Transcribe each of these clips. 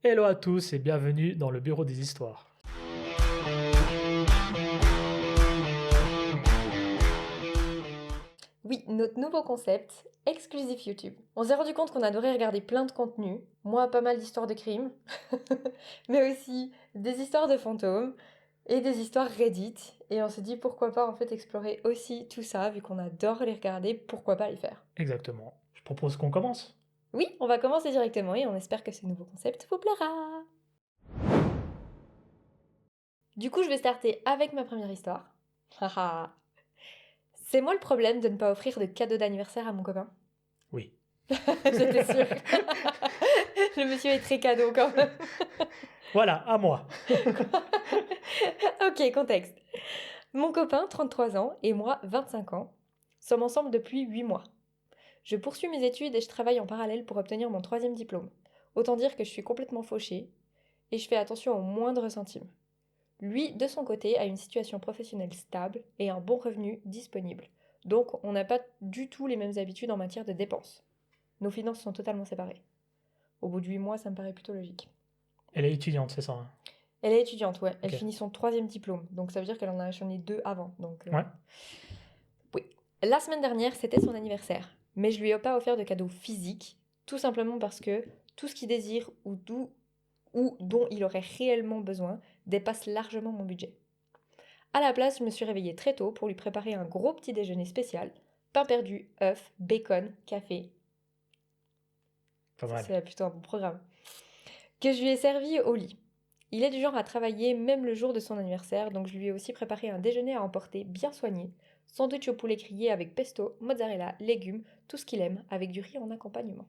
Hello à tous et bienvenue dans le bureau des histoires. Oui, notre nouveau concept, exclusif YouTube. On s'est rendu compte qu'on adorait regarder plein de contenus, moi pas mal d'histoires de crimes, mais aussi des histoires de fantômes et des histoires Reddit. Et on s'est dit pourquoi pas en fait explorer aussi tout ça, vu qu'on adore les regarder, pourquoi pas les faire. Exactement. Je propose qu'on commence. Oui, on va commencer directement et on espère que ce nouveau concept vous plaira. Du coup, je vais starter avec ma première histoire. Haha. C'est moi le problème de ne pas offrir de cadeau d'anniversaire à mon copain. Oui. J'étais sûre. Le monsieur est très cadeau quand même. Voilà, à moi. Ok, contexte. Mon copain, 33 ans, et moi, 25 ans, sommes ensemble depuis 8 mois. Je poursuis mes études et je travaille en parallèle pour obtenir mon troisième diplôme. Autant dire que je suis complètement fauchée et je fais attention aux moindres centimes. Lui, de son côté, a une situation professionnelle stable et un bon revenu disponible. Donc, on n'a pas du tout les mêmes habitudes en matière de dépenses. Nos finances sont totalement séparées. Au bout de 8 mois, ça me paraît plutôt logique. Elle est étudiante, c'est ça, hein? Elle est étudiante, ouais. Elle Ok. finit son troisième diplôme. Donc ça veut dire qu'elle en a acheté deux avant. Donc Ouais. oui. La semaine dernière, c'était son anniversaire. Mais je lui ai pas offert de cadeau physique. Tout simplement parce que tout ce qu'il désire ou dont il aurait réellement besoin dépasse largement mon budget. À la place, je me suis réveillée très tôt pour lui préparer un gros petit déjeuner spécial. Pain perdu, œufs, bacon, café. Pas Ça, mal. c'est plutôt un bon programme. Que je lui ai servi au lit. Il est du genre à travailler même le jour de son anniversaire, donc je lui ai aussi préparé un déjeuner à emporter bien soigné. Sandwich au poulet grillé avec pesto, mozzarella, légumes, tout ce qu'il aime, avec du riz en accompagnement.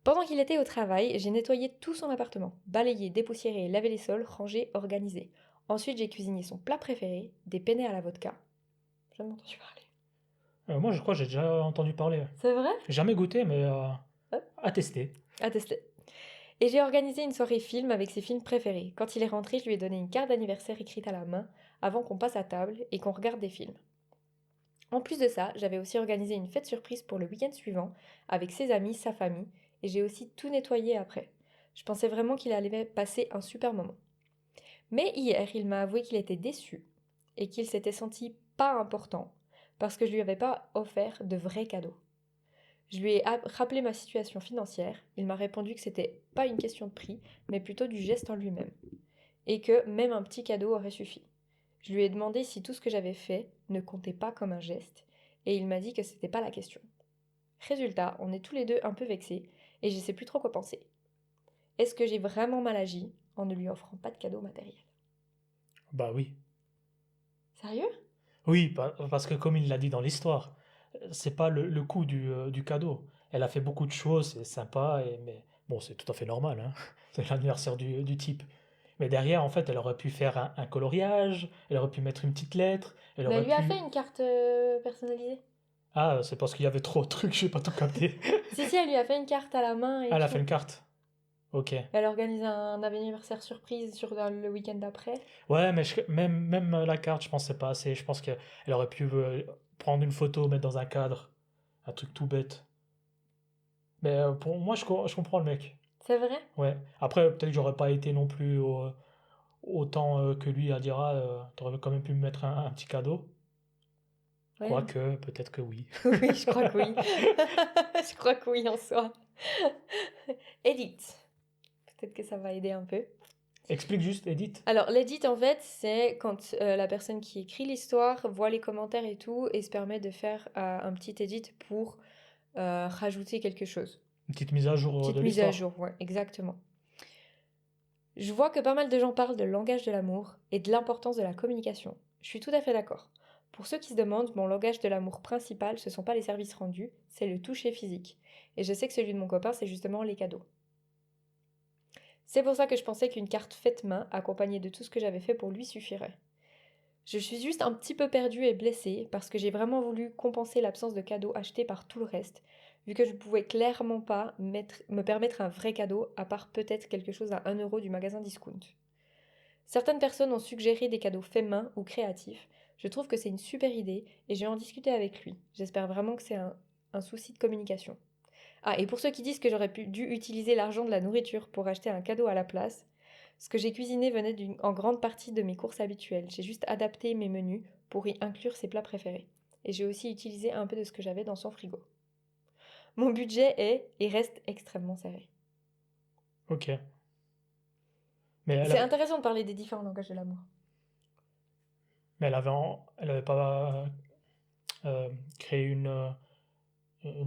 Pendant qu'il était au travail, j'ai nettoyé tout son appartement, balayé, dépoussiéré, lavé les sols, rangé, organisé. Ensuite, j'ai cuisiné son plat préféré, des penne à la vodka. J'ai jamais entendu parler. Moi, je crois que j'ai déjà entendu parler. C'est vrai? J'ai jamais goûté, mais Hop, à tester. à tester. Et j'ai organisé une soirée film avec ses films préférés. Quand il est rentré, je lui ai donné une carte d'anniversaire écrite à la main avant qu'on passe à table et qu'on regarde des films. En plus de ça, j'avais aussi organisé une fête surprise pour le week-end suivant avec ses amis, sa famille, et j'ai aussi tout nettoyé après. Je pensais vraiment qu'il allait passer un super moment. Mais hier, il m'a avoué qu'il était déçu et qu'il s'était senti pas important parce que je lui avais pas offert de vrais cadeaux. Je lui ai rappelé ma situation financière, il m'a répondu que c'était pas une question de prix, mais plutôt du geste en lui-même, et que même un petit cadeau aurait suffi. Je lui ai demandé si tout ce que j'avais fait ne comptait pas comme un geste, et il m'a dit que c'était pas la question. Résultat, on est tous les deux un peu vexés, et je sais plus trop quoi penser. Est-ce que j'ai vraiment mal agi en ne lui offrant pas de cadeau matériel? Bah oui. Sérieux? Oui, parce que comme il l'a dit dans l'histoire, c'est pas le coût du cadeau. Elle a fait beaucoup de choses, c'est sympa, mais bon, c'est tout à fait normal, hein. C'est l'anniversaire du type. Mais derrière, en fait, elle aurait pu faire un coloriage, elle aurait pu mettre une petite lettre, elle Mais elle aurait lui a fait pu... une carte personnalisée. Ah, c'est parce qu'il y avait trop de trucs, j'ai pas tout capté. Si, elle lui a fait une carte à la main Ah, et elle a fait tout. une carte. Ok. Elle organise un anniversaire surprise sur le week-end d'après. Ouais, mais même la carte, je pense que c'est pas assez. Je pense qu'elle aurait pu prendre une photo, mettre dans un cadre. Un truc tout bête. Mais pour moi, je comprends le mec. C'est vrai? Ouais. Après, peut-être que j'aurais pas été non plus autant que lui à dire, ah, t'aurais quand même pu me mettre un petit cadeau. Ouais. Quoique, peut-être que oui. Oui, je crois que oui. Je crois que oui en soi. Edit. Peut-être que ça va aider un peu. Explique juste, Edith. Alors, l'edit, en fait, c'est quand la personne qui écrit l'histoire voit les commentaires et tout et se permet de faire un petit edit pour rajouter quelque chose. Une petite mise à jour de Petite mise à l'histoire. jour, ouais, exactement. Je vois que pas mal de gens parlent de langage de l'amour et de l'importance de la communication. Je suis tout à fait d'accord. Pour ceux qui se demandent, mon langage de l'amour principal, ce sont pas les services rendus, c'est le toucher physique. Et je sais que celui de mon copain, c'est justement les cadeaux. C'est pour ça que je pensais qu'une carte faite main, accompagnée de tout ce que j'avais fait pour lui, suffirait. Je suis juste un petit peu perdue et blessée parce que j'ai vraiment voulu compenser l'absence de cadeaux achetés par tout le reste, vu que je ne pouvais clairement pas me permettre un vrai cadeau, à part peut-être quelque chose à 1 € du magasin Discount. Certaines personnes ont suggéré des cadeaux faits main ou créatifs. Je trouve que c'est une super idée et j'ai en discuté avec lui. J'espère vraiment que c'est un souci de communication. Ah, et pour ceux qui disent que j'aurais dû utiliser l'argent de la nourriture pour acheter un cadeau à la place, ce que j'ai cuisiné venait en grande partie de mes courses habituelles. J'ai juste adapté mes menus pour y inclure ses plats préférés. Et j'ai aussi utilisé un peu de ce que j'avais dans son frigo. Mon budget est et reste extrêmement serré. Ok. Mais C'est intéressant de parler des différents langages de l'amour. elle avait pas créé une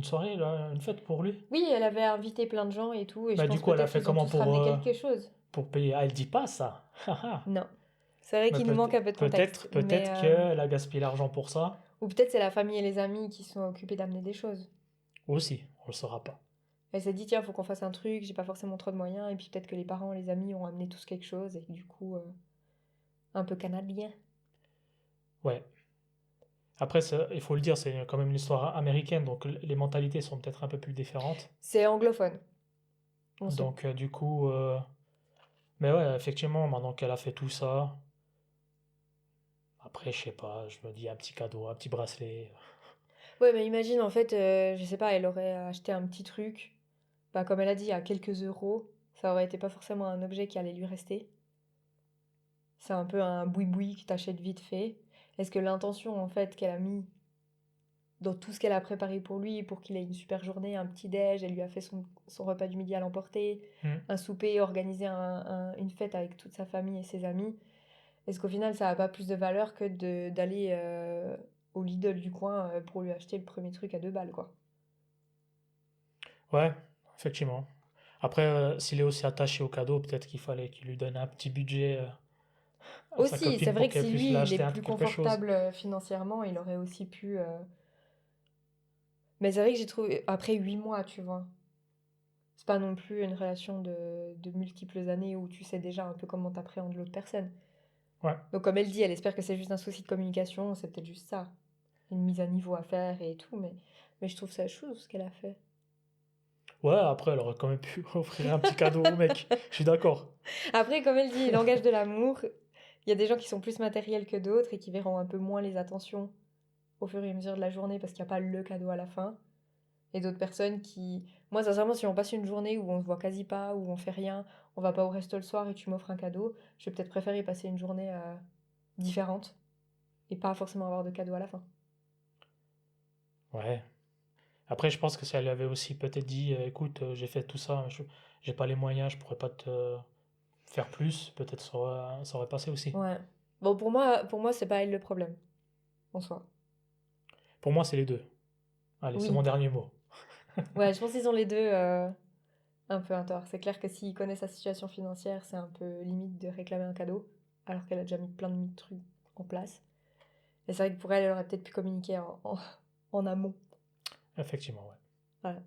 soirée, là, une fête pour lui. Oui, elle avait invité plein de gens et tout, et je Bah, du pense coup, elle a peut-être fait qu'ils ont comment tous ramené quelque chose. pour payer? Ah, elle dit pas ça. Non. C'est vrai Mais qu'il nous manque un peu de contexte, mais... peut-être qu'elle a gaspillé l'argent pour ça. Ou peut-être c'est la famille et les amis qui sont occupés d'amener des choses. Aussi, on le saura pas. Elle s'est dit, tiens, faut qu'on fasse un truc, j'ai pas forcément trop de moyens, et puis peut-être que les parents et les amis ont amené tous quelque chose, et du coup, un peu canadien. Ouais. Après, il faut le dire, c'est quand même l'histoire américaine, donc les mentalités sont peut-être un peu plus différentes. C'est anglophone, on sait. Donc, du coup, mais ouais, effectivement, maintenant qu'elle a fait tout ça, après, je sais pas, je me dis un petit cadeau, un petit bracelet. Ouais, mais imagine, en fait, je sais pas, elle aurait acheté un petit truc, bah, comme elle a dit, à quelques euros, ça aurait été pas forcément un objet qui allait lui rester. C'est un peu un boui-boui que t'achètes vite fait. Est-ce que l'intention, en fait, qu'elle a mis dans tout ce qu'elle a préparé pour lui, pour qu'il ait une super journée, un petit déj, elle lui a fait son repas du midi à l'emporter, Hmm. un souper, organisé une fête avec toute sa famille et ses amis. Est-ce qu'au final, ça n'a pas plus de valeur que d'aller au Lidl du coin pour lui acheter le premier truc à 2 balles, quoi. Ouais, effectivement. Après, s'il est aussi attaché au cadeau, peut-être qu'il fallait qu'il lui donne un petit budget à sa Aussi, c'est copine vrai pour que qu'elle si puisse lui, il est l'acheter plus quelque chose. confortable financièrement, il aurait aussi pu... Mais c'est vrai que j'ai trouvé... Après 8 mois, tu vois. C'est pas non plus une relation de multiples années où tu sais déjà un peu comment t'appréhendes l'autre personne. Ouais. Donc comme elle dit, elle espère que c'est juste un souci de communication, c'est peut-être juste ça. Une mise à niveau à faire et tout, mais je trouve ça chou ce qu'elle a fait. Ouais, après, elle aurait quand même pu offrir un petit cadeau au mec. Je suis d'accord. Après, comme elle dit, langage de l'amour, il y a des gens qui sont plus matériels que d'autres et qui verront un peu moins les attentions au fur et à mesure de la journée parce qu'il n'y a pas le cadeau à la fin. Et d'autres personnes qui... Moi, sincèrement, si on passe une journée où on se voit quasi pas, où on fait rien, on va pas au resto le soir et tu m'offres un cadeau, je vais peut-être préférer passer une journée différente et pas forcément avoir de cadeau à la fin. Ouais. Après, je pense que si elle avait aussi peut-être dit, écoute, j'ai fait tout ça, j'ai pas les moyens, je pourrais pas te faire plus, peut-être ça aurait passé aussi. Ouais. Bon, pour moi c'est pas elle le problème, en soi. Pour moi, c'est les deux. Allez, c'est mon Oui. dernier mot. Ouais, je pense qu'ils ont les deux un peu un tort. C'est clair que s'il connaît sa situation financière, c'est un peu limite de réclamer un cadeau, alors qu'elle a déjà mis plein de trucs en place. Et c'est vrai que pour elle, elle aurait peut-être pu communiquer en amont. Effectivement, ouais. Voilà.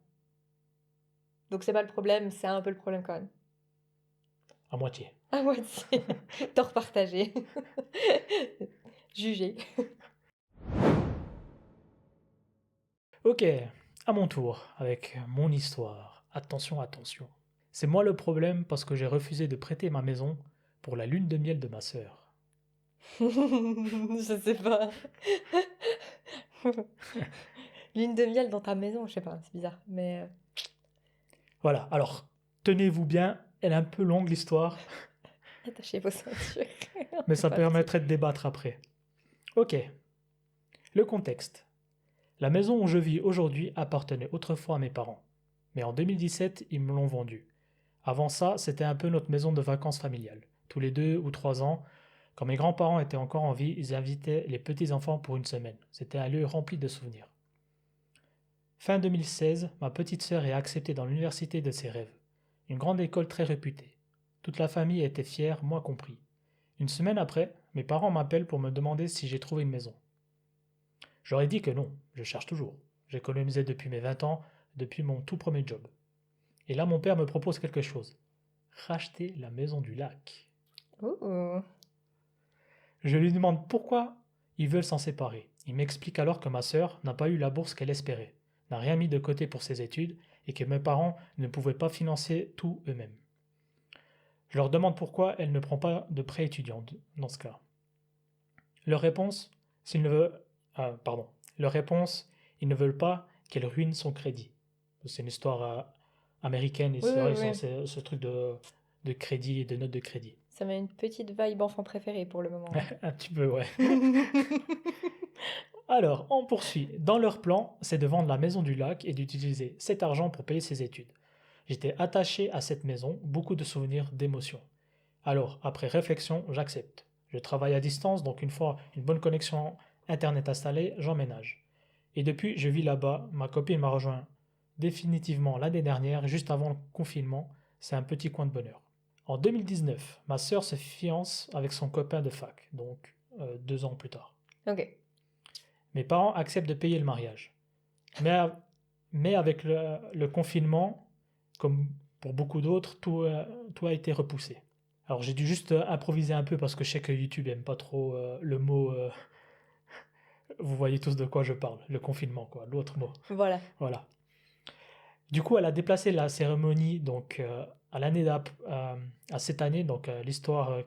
Donc c'est pas le problème, c'est un peu le problème quand même. À moitié. À moitié. Tort partagé. Jugé. Ok, à mon tour, avec mon histoire. Attention, attention. C'est moi le problème parce que j'ai refusé de prêter ma maison pour la lune de miel de ma sœur. Je sais pas. Lune de miel dans ta maison, je sais pas, c'est bizarre. Mais Voilà, alors, tenez-vous bien, elle est un peu longue l'histoire, attachez vos ceintures. On mais est ça parti. permettrait de débattre après. Ok, le contexte. La maison où je vis aujourd'hui appartenait autrefois à mes parents. Mais en 2017, ils me l'ont vendue. Avant ça, c'était un peu notre maison de vacances familiale. Tous les 2 ou 3 ans, quand mes grands-parents étaient encore en vie, ils invitaient les petits-enfants pour une semaine. C'était un lieu rempli de souvenirs. Fin 2016, ma petite sœur est acceptée dans l'université de ses rêves. Une grande école très réputée. Toute la famille était fière, moi compris. Une semaine après, mes parents m'appellent pour me demander si j'ai trouvé une maison. Je leur ai dit que non, je cherche toujours. J'économisais depuis mes 20 ans, depuis mon tout premier job. Et là, mon père me propose quelque chose. Racheter la maison du lac. Oh. Je lui demande pourquoi ils veulent s'en séparer. Il m'explique alors que ma sœur n'a pas eu la bourse qu'elle espérait, n'a rien mis de côté pour ses études et que mes parents ne pouvaient pas financer tout eux-mêmes. Je leur demande pourquoi elle ne prend pas de prêt étudiant dans ce cas. Leur réponse, s'ils ne veulent, pardon, leur réponse, ils ne veulent pas qu'elle ruine son crédit. C'est une histoire américaine et Oui, c'est oui, vrai que oui. c'est ce truc de crédit et de notes de crédit. Ça met une petite vibe enfant préféré pour le moment. Un petit peu, ouais. Hein. Alors, on poursuit. Dans leur plan, c'est de vendre la maison du lac et d'utiliser cet argent pour payer ses études. J'étais attaché à cette maison, beaucoup de souvenirs, d'émotions. Alors, après réflexion, j'accepte. Je travaille à distance, donc une fois une bonne connexion Internet installée, j'emménage. Et depuis, je vis là-bas. Ma copine m'a rejoint définitivement l'année dernière, juste avant le confinement. C'est un petit coin de bonheur. En 2019, ma sœur se fiance avec son copain de fac, donc 2 ans plus tard. Ok. Mes parents acceptent de payer le mariage. Mais, mais avec le confinement, comme pour beaucoup d'autres, tout a été repoussé. Alors j'ai dû juste improviser un peu parce que je sais que YouTube aime pas trop le mot. Vous voyez tous de quoi je parle, le confinement, quoi, l'autre mot. Voilà. Voilà. Du coup, elle a déplacé la cérémonie donc à à cette année. Donc l'histoire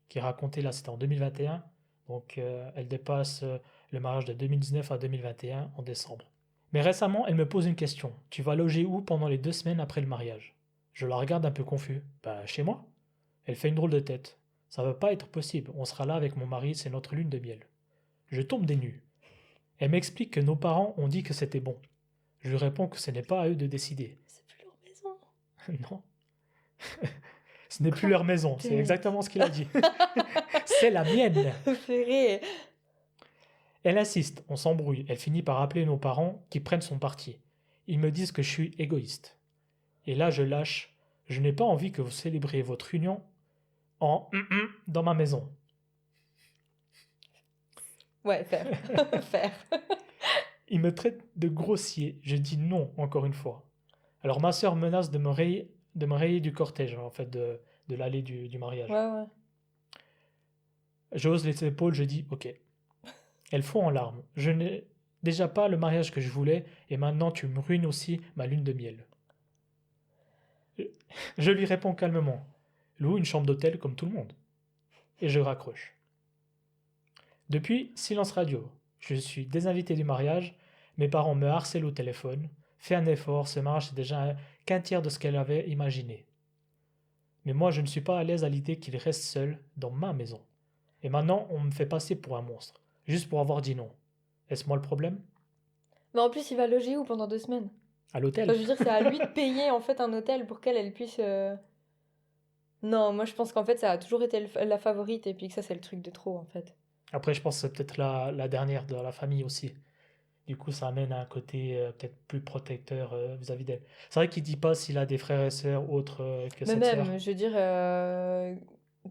qui est racontée là, c'était en 2021. Donc elle dépasse le mariage de 2019 à 2021 en décembre. Mais récemment, elle me pose une question. Tu vas loger où pendant les 2 semaines après le mariage? Je la regarde un peu confus. Bah chez moi. Elle fait une drôle de tête. Ça va pas être possible. On sera là avec mon mari, c'est notre lune de miel. Je tombe des nues. Elle m'explique que nos parents ont dit que c'était bon. Je lui réponds que ce n'est pas à eux de décider. C'est plus leur maison. Non, ce n'est plus Quoi? leur maison, c'est Tête. exactement ce qu'il a dit. C'est la mienne. Purée. Elle insiste, on s'embrouille. Elle finit par appeler nos parents qui prennent son parti. Ils me disent que je suis égoïste. Et là, je lâche. Je n'ai pas envie que vous célébriez votre union en dans ma maison. Ouais, faire. Faire. Ils me traitent de grossier. Je dis non, encore une fois. Alors ma sœur menace de me rayer du cortège, en fait, de l'allée du mariage. Ouais, ouais. Je hausse les épaules, je dis ok. Elle fond en larmes. Je n'ai déjà pas le mariage que je voulais, et maintenant tu me ruines aussi ma lune de miel. Je lui réponds calmement. Loue une chambre d'hôtel comme tout le monde. Et je raccroche. Depuis, silence radio. Je suis désinvité du mariage, mes parents me harcèlent au téléphone. Fais un effort, ce mariage c'est déjà qu'un tiers de ce qu'elle avait imaginé. Mais moi je ne suis pas à l'aise à l'idée qu'il reste seul dans ma maison. Et maintenant on me fait passer pour un monstre, juste pour avoir dit non. Est-ce moi le problème? Mais en plus, il va loger où pendant 2 semaines? À Enfin, l'hôtel? je veux dire, c'est à lui de payer en fait un hôtel pour qu'elle puisse. Non, moi je pense qu'en fait ça a toujours été la favorite et puis que ça c'est le truc de trop en fait. Après je pense que c'est peut-être la dernière de la famille aussi. Du coup ça amène à un côté peut-être plus protecteur vis-à-vis d'elle. C'est vrai qu'il dit pas s'il a des frères et sœurs autres que Mais cette sœur. même, je veux dire,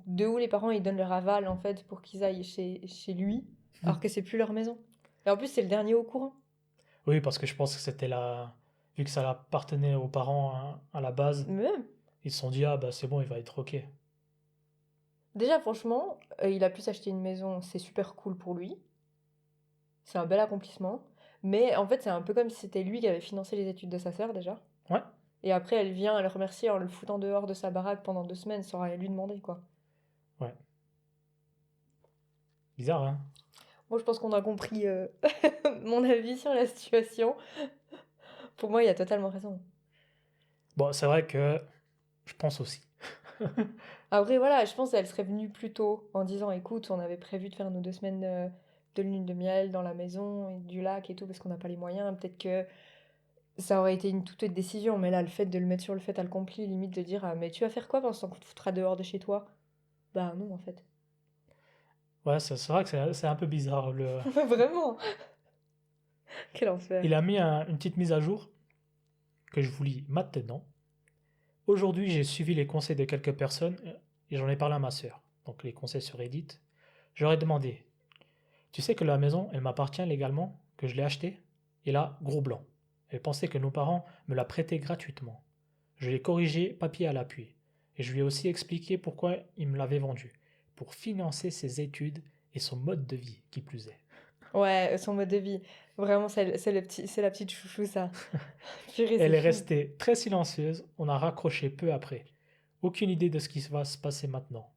de où les parents ils donnent leur aval en fait pour qu'ils aillent chez lui, alors que c'est plus leur maison. Et en plus, c'est le dernier au courant. Oui, parce que je pense que c'était la... Vu que ça appartenait aux parents hein, à la base, Mais même, ils se sont dit, ah bah c'est bon, il va être ok. déjà franchement, il a pu s'acheter une maison, c'est super cool pour lui. C'est un bel accomplissement. Mais en fait, c'est un peu comme si c'était lui qui avait financé les études de sa sœur déjà. Ouais, Et après, elle vient le remercier en le foutant dehors de sa baraque pendant 2 semaines sans rien lui demander, quoi. ouais. Bizarre, hein? Moi, je pense qu'on a compris mon avis sur la situation. Pour moi, il a totalement raison. Bon, c'est vrai que je pense aussi. Après, voilà, je pense qu'elle serait venue plus tôt en disant, écoute, on avait prévu de faire nos 2 semaines de lune de miel dans la maison et du lac et tout, parce qu'on n'a pas les moyens. Peut-être que ça aurait été une toute autre décision. Mais là, le fait de le mettre sur le fait accompli, limite de dire, ah, mais tu vas faire quoi pendant ce temps qu'on te foutra dehors de chez toi? Bah non, en fait. Ouais, c'est vrai que c'est un peu bizarre. Vraiment. Quel enfer. Il a mis une petite mise à jour que je vous lis maintenant. Aujourd'hui, j'ai suivi les conseils de quelques personnes et j'en ai parlé à ma sœur. Donc les conseils sur Reddit. Je leur ai demandé, tu sais que la maison, elle m'appartient légalement, que je l'ai achetée? Et là, gros blanc. Elle pensait que nos parents me la prêtaient gratuitement. Je l'ai corrigé papier à l'appui. Et je lui ai aussi expliqué pourquoi il me l'avait vendue. Pour financer ses études et son mode de vie, qui plus est. Ouais, son mode de vie. Vraiment, c'est la petite chouchou, ça. Purée, c'est Elle est fou. restée très silencieuse, on a raccroché peu après. Aucune idée de ce qui va se passer maintenant.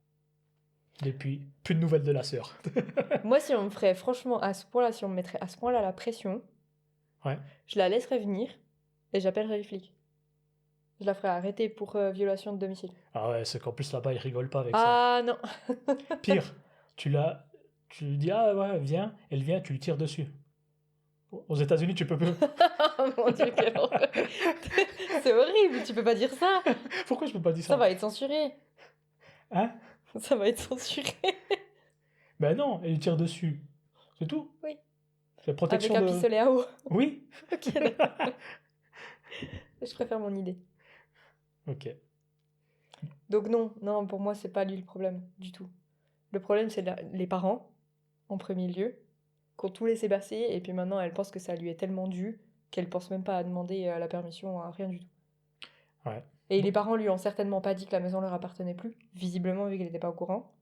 Depuis, plus de nouvelles de la sœur. Moi, si on me ferait, franchement, à ce point-là, si on me mettrait à ce point-là la pression, Ouais, je la laisserais venir. et j'appellerai les flics. Je la ferai arrêter pour violation de domicile. Ah ouais, c'est qu'en plus là-bas, ils rigolent pas avec ça. Ah non. Pire, tu lui dis, ah ouais, viens, elle vient, tu lui tires dessus. Aux États-Unis, tu peux plus. Oh mon Dieu, quelle horreur. C'est horrible, tu peux pas dire ça. Pourquoi je peux pas dire Ça ça? va être censuré. Hein? Ça va être censuré. Ben non, elle lui tire dessus. C'est tout. Oui. C'est protection Avec un de. pistolet à eau. Oui. Ok, d'accord. Je préfère mon idée. Ok. Donc non, pour moi, c'est pas lui le problème, du tout. Le problème, c'est les parents, en premier lieu, qui ont tout laissé passer, et puis maintenant, elle pense que ça lui est tellement dû qu'elle pense même pas à demander la permission, à rien du tout. Ouais. Et les parents lui ont certainement pas dit que la maison leur appartenait plus, visiblement, vu qu'elle n'était pas au courant.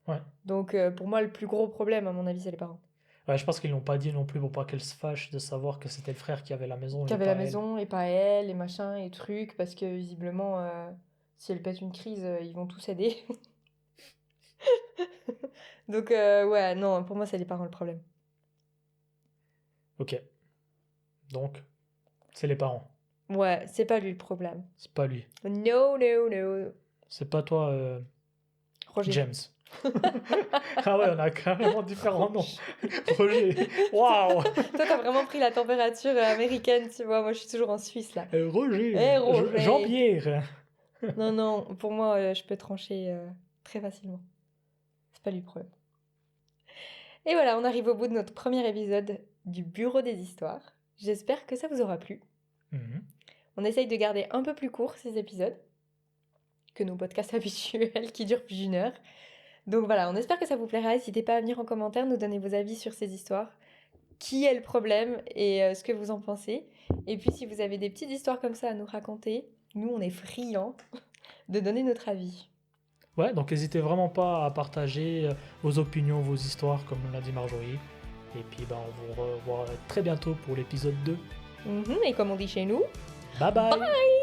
Ouais. Donc, pour moi, le plus gros problème, à mon avis, c'est les parents. Ouais, je pense qu'ils l'ont pas dit non plus pour pas qu'elle se fâche de savoir que c'était le frère qui avait la maison. Qui et avait pas la elle. maison, et pas elle, et machin, et trucs, parce que visiblement, si elle pète une crise, ils vont tous aider. Donc, ouais, non, pour moi, c'est les parents le problème. Ok. Donc, c'est les parents. Ouais, c'est pas lui le problème. C'est pas lui. No, no, no. C'est pas toi, Roger. James. Ah ouais, on a carrément différents noms. Roger. Waouh. Toi, t'as vraiment pris la température américaine, tu vois. Moi, je suis toujours en Suisse, là. Roger. Eh, Roger. Jean-Pierre. Non, pour moi, je peux trancher très facilement. C'est pas lui le problème. Et voilà, on arrive au bout de notre premier épisode du Bureau des Histoires. J'espère que ça vous aura plu. Mhm. On essaye de garder un peu plus court ces épisodes que nos podcasts habituels qui durent plus d'une heure. Donc voilà, on espère que ça vous plaira. N'hésitez pas à venir en commentaire, nous donner vos avis sur ces histoires. Qui est le problème et ce que vous en pensez. Et puis si vous avez des petites histoires comme ça à nous raconter, nous on est friands de donner notre avis. Ouais, donc n'hésitez vraiment pas à partager vos opinions, vos histoires, comme l'a dit Marjorie. Et puis on vous revoit très bientôt pour l'épisode 2. Et comme on dit chez nous, Bye bye. bye!